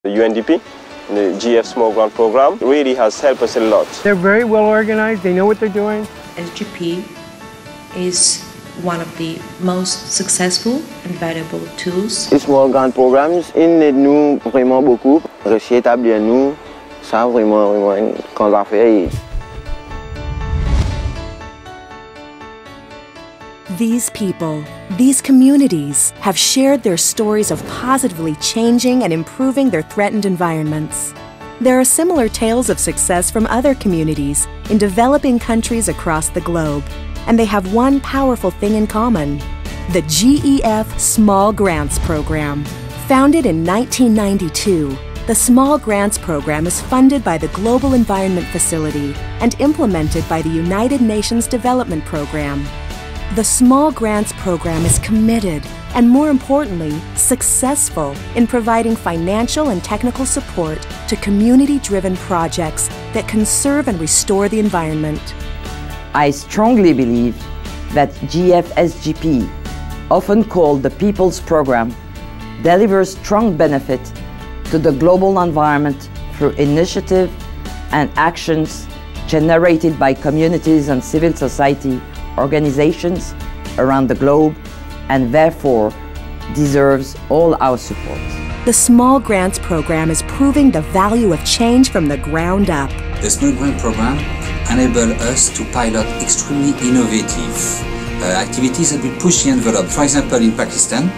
The UNDP, the GEF Small Grant Program, really has helped us a lot. They're very well organized, they know what they're doing. SGP is one of the most successful and valuable tools. Les small grant programs, ils aident nous vraiment beaucoup. Réussir à établir nous, ça vraiment une grande affaire. These people, these communities, have shared their stories of positively changing and improving their threatened environments. There are similar tales of success from other communities in developing countries across the globe, and they have one powerful thing in common: the GEF Small Grants Program. Founded in 1992, the Small Grants Program is funded by the Global Environment Facility and implemented by the United Nations Development Program. The Small Grants Program is committed and, more importantly, successful in providing financial and technical support to community-driven projects that conserve and restore the environment. I strongly believe that GEF SGP, often called the People's Program, delivers strong benefit to the global environment through initiative and actions generated by communities and civil society organizations around the globe, and therefore deserves all our support. The Small Grants Program is proving the value of change from the ground up. The Small Grant Program enables us to pilot extremely innovative activities that will push the envelope. For example, in Pakistan,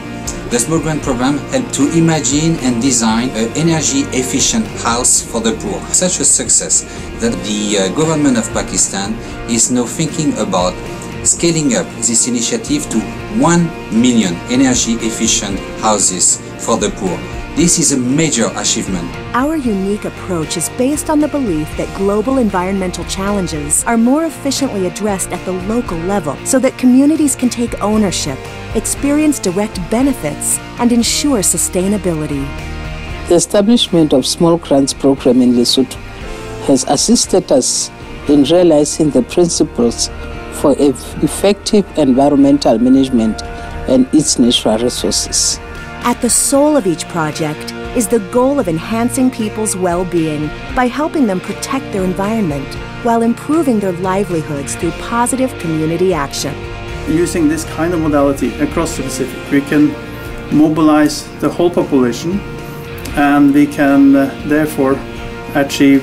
the Small Grant Program helped to imagine and design an energy-efficient house for the poor. Such a success that the government of Pakistan is now thinking about scaling up this initiative to 1 million energy-efficient houses for the poor. This is a major achievement. Our unique approach is based on the belief that global environmental challenges are more efficiently addressed at the local level so that communities can take ownership, experience direct benefits, and ensure sustainability. The establishment of Small Grants Program in Lesotho has assisted us in realizing the principles for effective environmental management and its natural resources. At the soul of each project is the goal of enhancing people's well-being by helping them protect their environment while improving their livelihoods through positive community action. Using this kind of modality across the Pacific, we can mobilize the whole population, and we can therefore achieve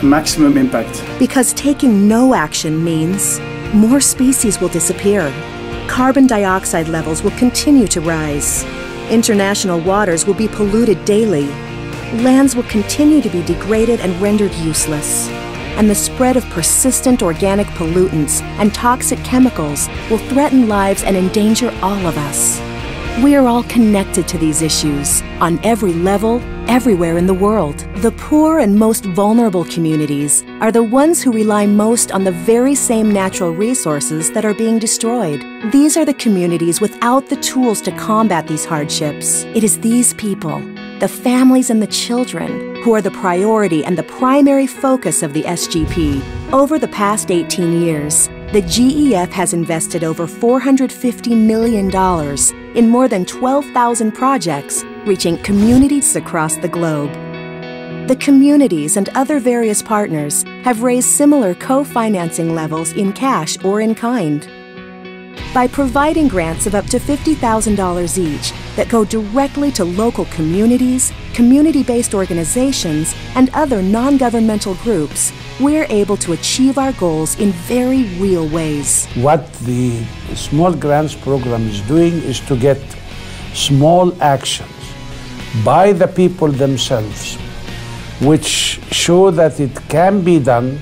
a maximum impact. Because taking no action means more species will disappear, carbon dioxide levels will continue to rise, international waters will be polluted daily, lands will continue to be degraded and rendered useless, and the spread of persistent organic pollutants and toxic chemicals will threaten lives and endanger all of us. We are all connected to these issues on every level, everywhere in the world. The poor and most vulnerable communities are the ones who rely most on the very same natural resources that are being destroyed. These are the communities without the tools to combat these hardships. It is these people, the families and the children, who are the priority and the primary focus of the SGP. Over the past 18 years, the GEF has invested over $450 million in more than 12,000 projects, reaching communities across the globe. The communities and other various partners have raised similar co-financing levels in cash or in kind. By providing grants of up to $50,000 each that go directly to local communities, community-based organizations, and other non-governmental groups, we're able to achieve our goals in very real ways. What the Small Grants Program is doing is to get small actions by the people themselves, which show that it can be done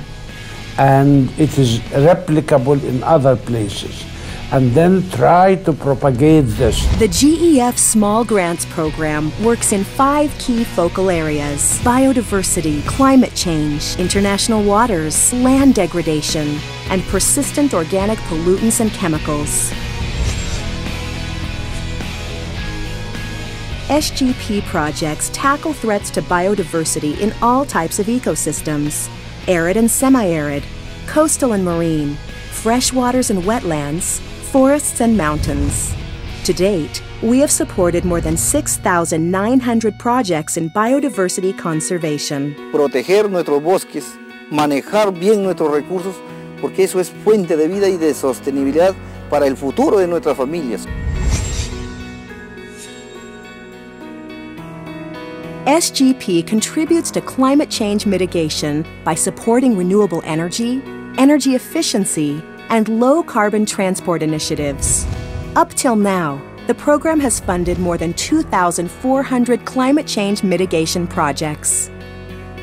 and it is replicable in other places, and then try to propagate this. The GEF Small Grants Program works in 5 key focal areas: biodiversity, climate change, international waters, land degradation, and persistent organic pollutants and chemicals. SGP projects tackle threats to biodiversity in all types of ecosystems: arid and semi-arid, coastal and marine, freshwaters and wetlands, forests and mountains. To date, we have supported more than 6,900 projects in biodiversity conservation. Proteger nuestros bosques, manejar bien nuestros recursos, porque eso es fuente de vida y de sostenibilidad para el futuro de nuestras familias. SGP contributes to climate change mitigation by supporting renewable energy, energy efficiency, and low-carbon transport initiatives. Up till now, the program has funded more than 2,400 climate change mitigation projects.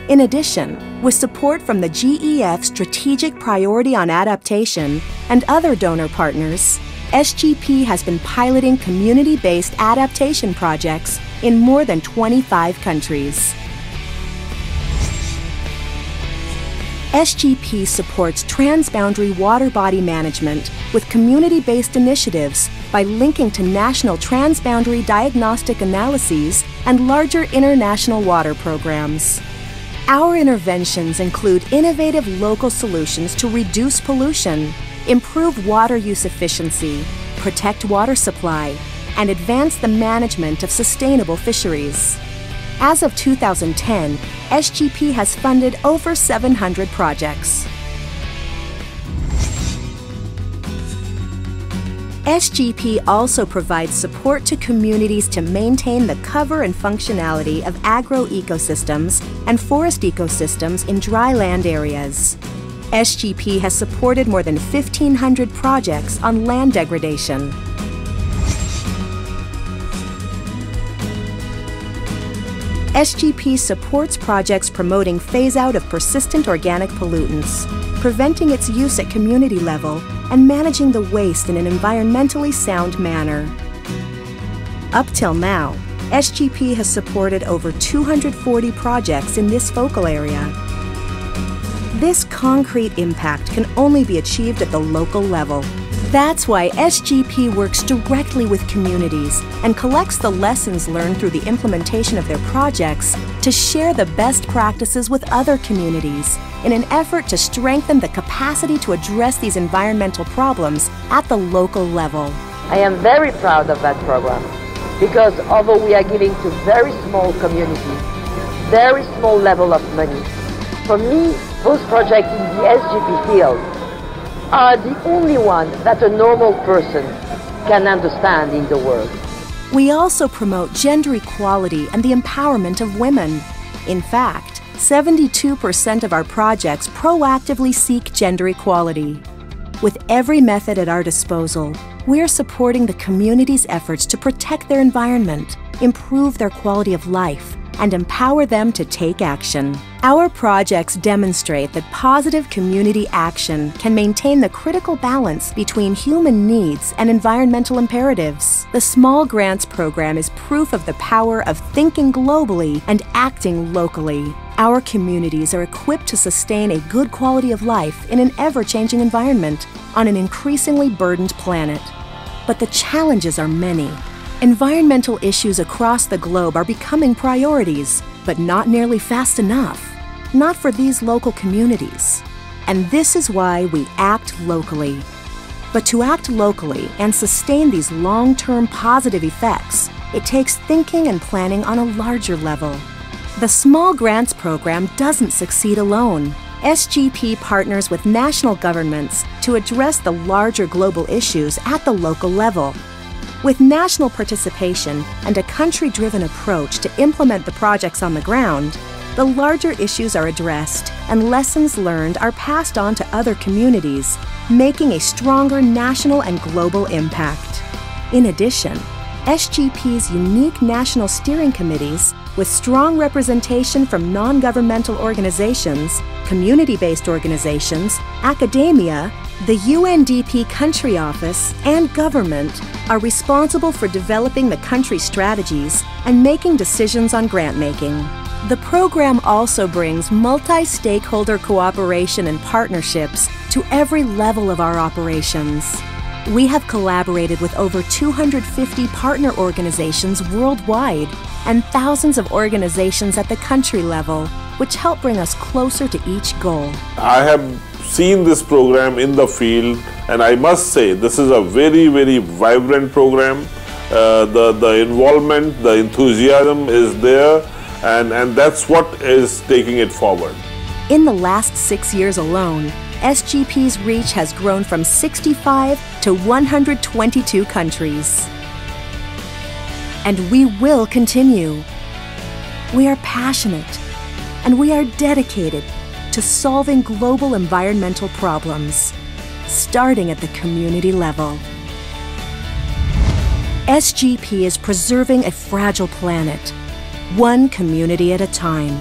In addition, with support from the GEF Strategic Priority on Adaptation and other donor partners, SGP has been piloting community-based adaptation projects in more than 25 countries. SGP supports transboundary water body management with community-based initiatives by linking to national transboundary diagnostic analyses and larger international water programs. Our interventions include innovative local solutions to reduce pollution, improve water use efficiency, protect water supply, and advance the management of sustainable fisheries. As of 2010, SGP has funded over 700 projects. SGP also provides support to communities to maintain the cover and functionality of agro-ecosystems and forest ecosystems in dry land areas. SGP has supported more than 1,500 projects on land degradation. SGP supports projects promoting phase-out of persistent organic pollutants, preventing its use at community level, and managing the waste in an environmentally sound manner. Up till now, SGP has supported over 240 projects in this focal area. This concrete impact can only be achieved at the local level. That's why SGP works directly with communities and collects the lessons learned through the implementation of their projects to share the best practices with other communities in an effort to strengthen the capacity to address these environmental problems at the local level. I am very proud of that program because although we are giving to very small communities, very small level of money, for me, those projects in the SGP field are the only one that a normal person can understand in the world. We also promote gender equality and the empowerment of women. In fact, 72% of our projects proactively seek gender equality. With every method at our disposal, we're supporting the community's efforts to protect their environment, improve their quality of life, and empower them to take action. Our projects demonstrate that positive community action can maintain the critical balance between human needs and environmental imperatives. The Small Grants Program is proof of the power of thinking globally and acting locally. Our communities are equipped to sustain a good quality of life in an ever-changing environment on an increasingly burdened planet. But the challenges are many. Environmental issues across the globe are becoming priorities, but not nearly fast enough. Not for these local communities. And this is why we act locally. But to act locally and sustain these long-term positive effects, it takes thinking and planning on a larger level. The Small Grants Program doesn't succeed alone. SGP partners with national governments to address the larger global issues at the local level. With national participation and a country-driven approach to implement the projects on the ground, the larger issues are addressed and lessons learned are passed on to other communities, making a stronger national and global impact. In addition, SGP's unique national steering committees, with strong representation from non-governmental organizations, community-based organizations, academia, the UNDP Country Office, and government, are responsible for developing the country's strategies and making decisions on grant-making. The program also brings multi-stakeholder cooperation and partnerships to every level of our operations. We have collaborated with over 250 partner organizations worldwide and thousands of organizations at the country level, which help bring us closer to each goal. I have seen this program in the field, and I must say this is a very, very vibrant program. the involvement, the enthusiasm is there, and that's what is taking it forward. In the last 6 years alone, SGP's reach has grown from 65 to 122 countries. And we will continue. We are passionate, and we are dedicated to solving global environmental problems, starting at the community level. SGP is preserving a fragile planet, one community at a time.